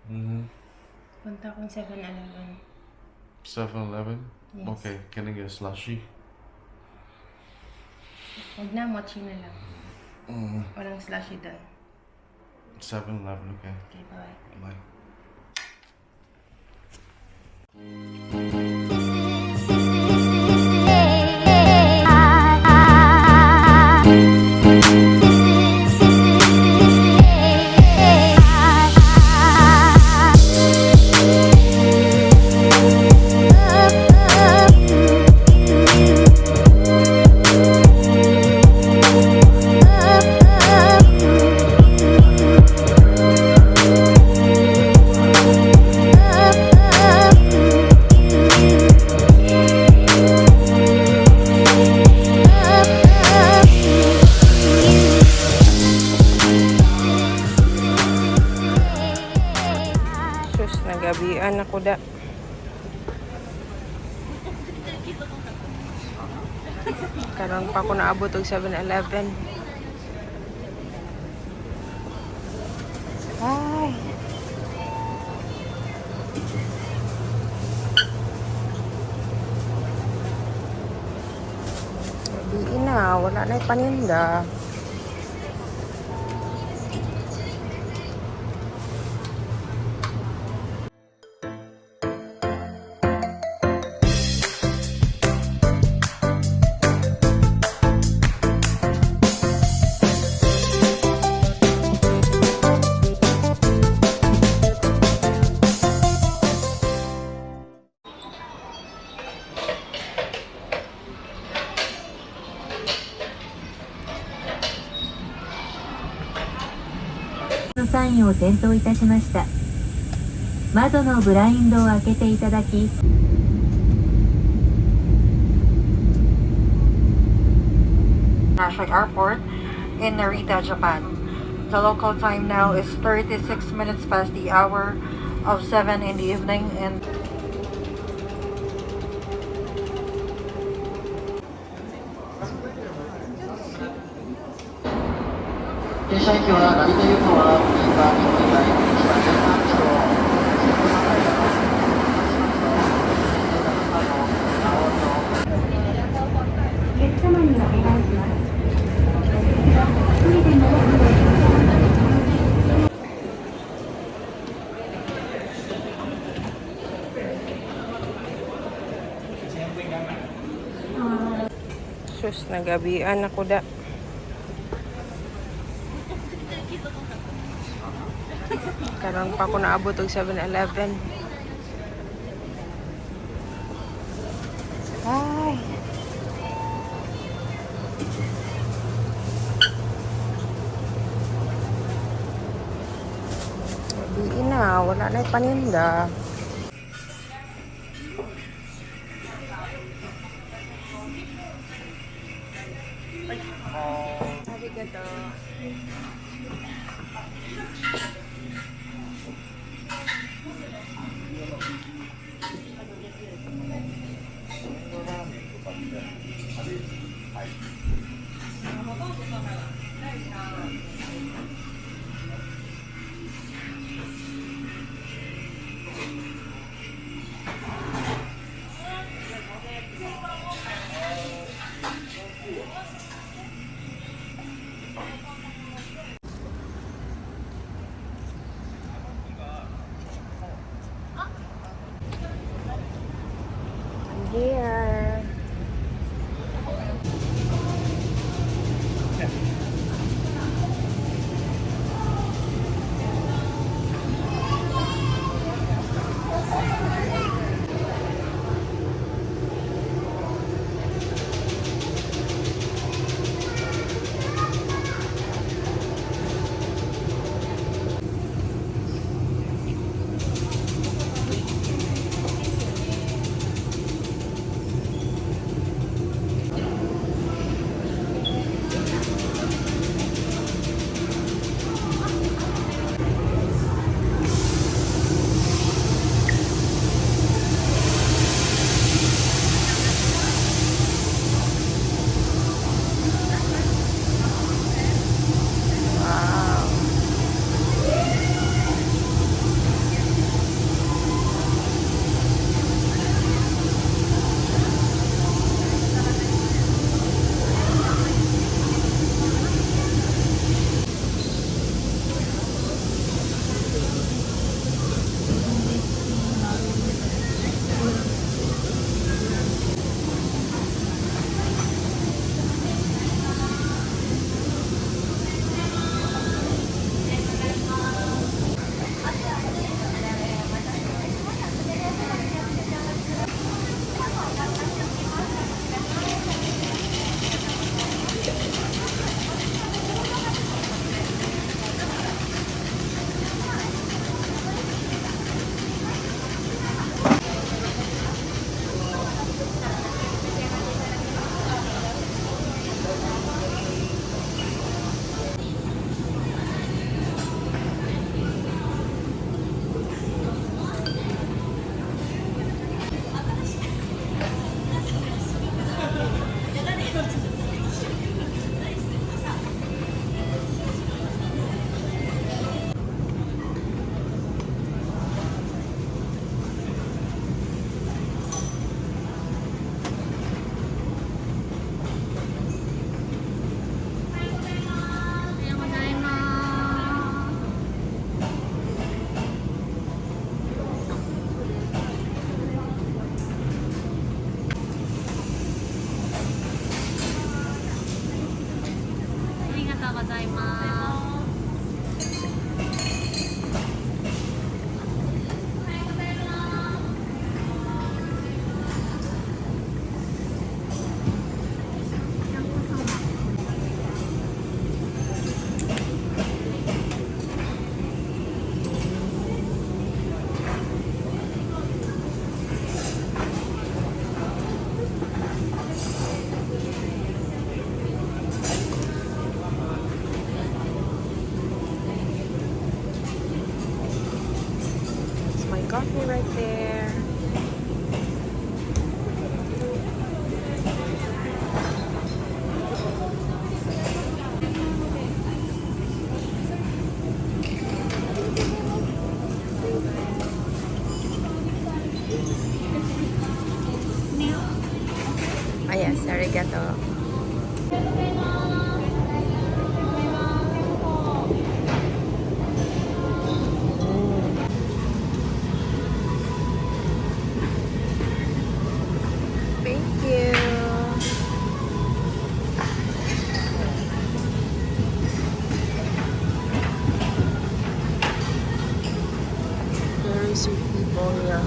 Mm-hmm. Punta akong 7-Eleven. 7-Eleven? Yes. Okay, can I get a slushy? Huwag na, mochi na lang. Walang slushy doon. 7-Eleven, okay. Okay, bye. Bye. Nagabian ako da. Karon pa ako naabot og 7-Eleven. Ay. Gabi na, wala na paninda.のサインを点灯いたしました。窓のブラインドを開けていただき、Nashik Airport in Narita, Japan. The local time now is 36 minutes past the hour of 7 in the evening and Sus, nagabian ako da. Karon pa ako naabot og 7-Eleven. Ay. Gabi na, wala na paninda. Arigato. Here. がとうございます。It's my coffee right there. Ah, yes, arigato. Thank you. Very sweet people here.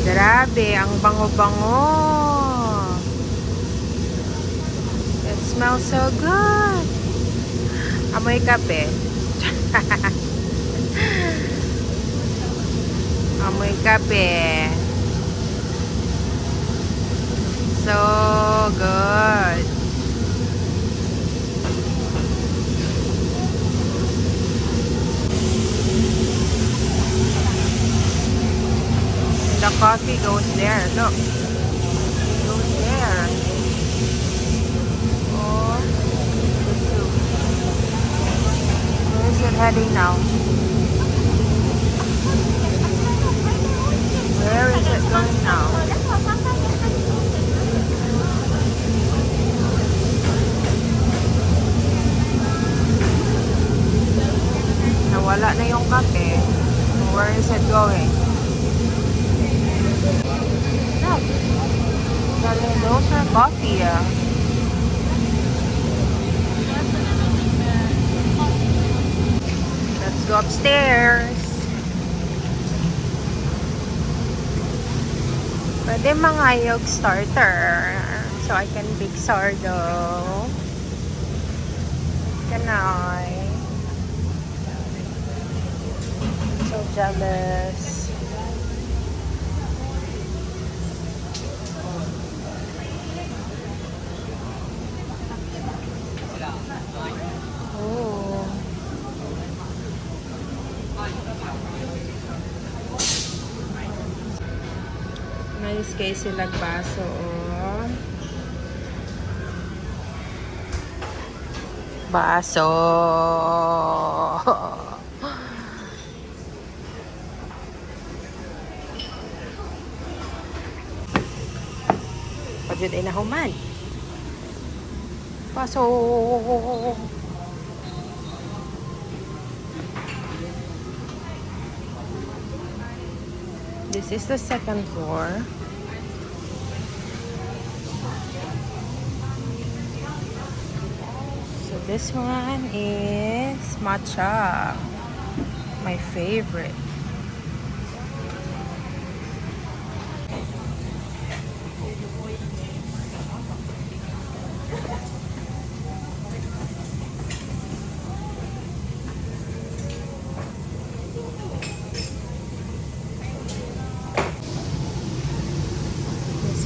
Grabe, ang bango-bango. It smells so good. Amoy kape. Amoy kape. So good. The coffee goes there. Look. It goes there. Oh. Where is it heading now? Where is it going now? Nawala na yung kape. Where is it going? Those are coffee. Let's go upstairs. Pwede mangayog starter. So I can bake sourdough. Can I? I'm so jealous. Oh. Nice kayo silang baso, oh. Baso. Pagod ay nahuman. Baso. This is the second floor. So this one is matcha, my favorite.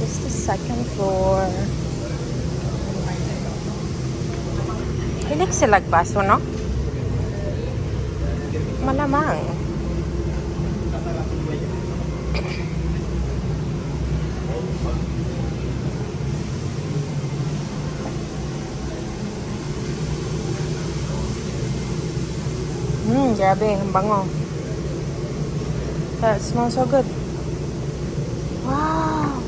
This is the second floor. Hilig silag baso, no? Malamang. Grabe, ang bango. That smells so good. Wow.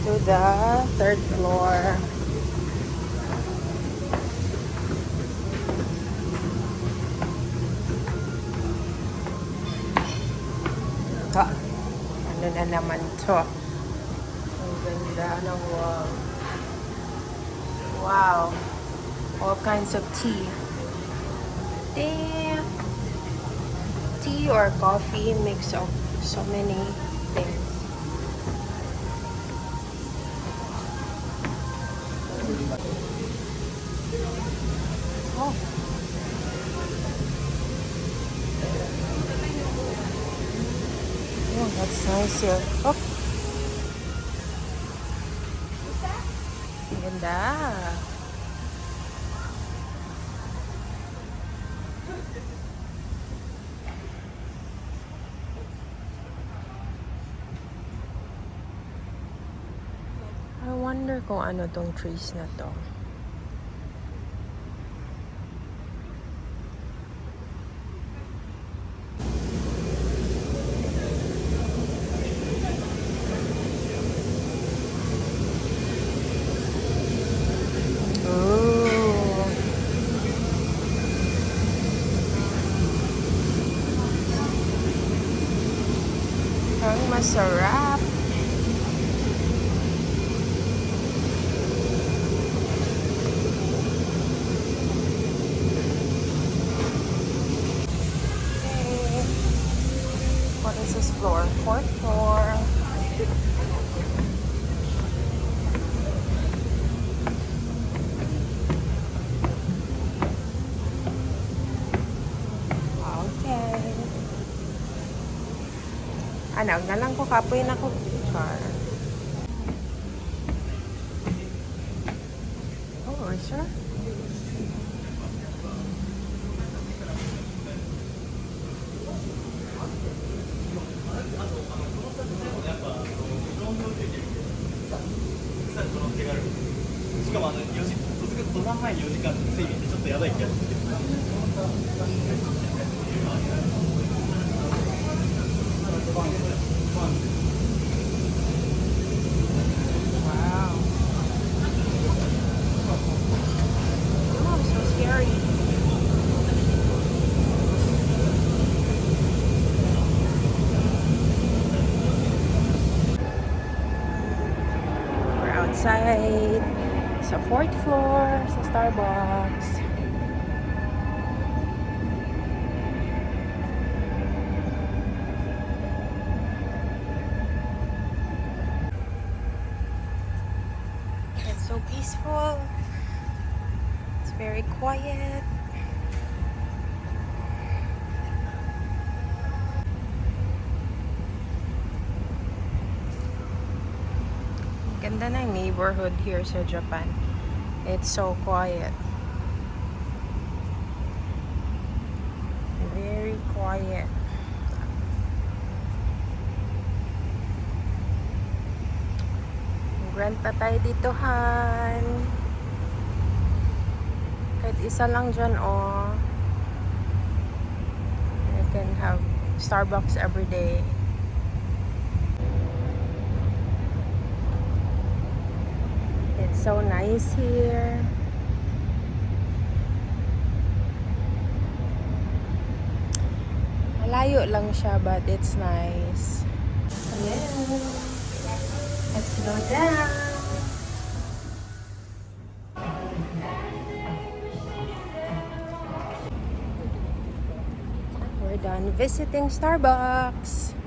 To the third floor. Ano na naman to? Ang ganda ng wall. Wow. All kinds of tea. Damn. Tea or coffee, mix of so many things. Oh. Oh, that's nice here. Oh. Ganda. I wonder kung ano tong trees na to. Ooh. Ang masarap. What is this floor? Fourth floor. Okay. Anak na lang ko kapoy na ko picture. Oh, sure. Wow. Oh, so scary. We're outside sa fourth floor sa Starbucks. It's so peaceful. It's very quiet. Ganda ng neighborhood here sa Japan. It's so quiet. Very quiet. Rent na tayo dito, Han. Kahit isa lang dyan, oh. I can have Starbucks every day. It's so nice here. Malayo lang siya, but it's nice. Hello. Let's go down. We're done visiting Starbucks.